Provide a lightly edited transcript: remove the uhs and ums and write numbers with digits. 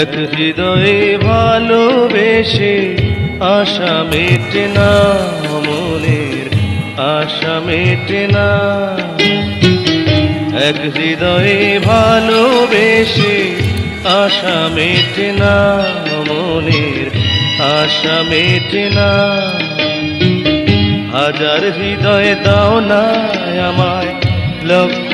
এক হৃদয়ে ভালোবেসে আশা মেটে না, মনের আশা মেটে না। এক হৃদয়ে ভালোবেসে আশা মেটে না, মনের আশা মেটে না। হাজার হৃদয় দাও না আমায়, লক্ষ